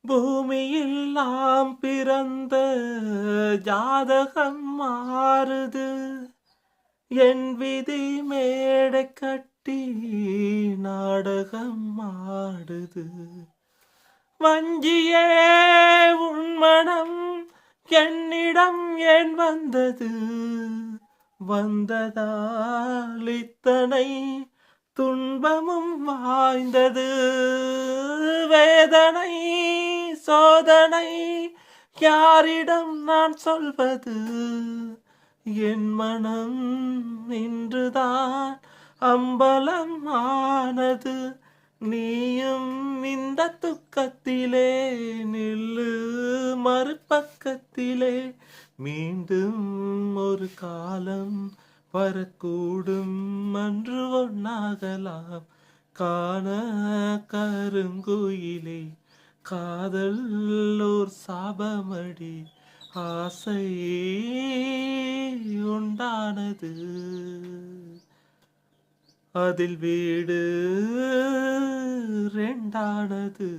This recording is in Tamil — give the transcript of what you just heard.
பூமியில் நாம் பிறந்த ஜாதகம் மாறுது. என் விதி மேடை கட்டி நாடகம் ஆடுது. வஞ்சியே உன் மனம் என்னிடம் ஏன் வந்தது? வந்ததால் இத்தனை துன்பமும் வாய்ந்தது. வேதனை சோதனை யாரிடம் நான் சொல்வது? என் மனம் இன்றுதான் அம்பலம் ஆனது. நீயும் இந்த துக்கத்திலே நில்லு மறுபக்கத்திலே. மீண்டும் ஒரு காலம் வரக்கூடும், அன்று ஒன்னாகலாம். காண கருங்குயிலே காதல் ஓர் சாபமடி. ஆசை உண்டானது, அதில் வீடு ரெண்டானது.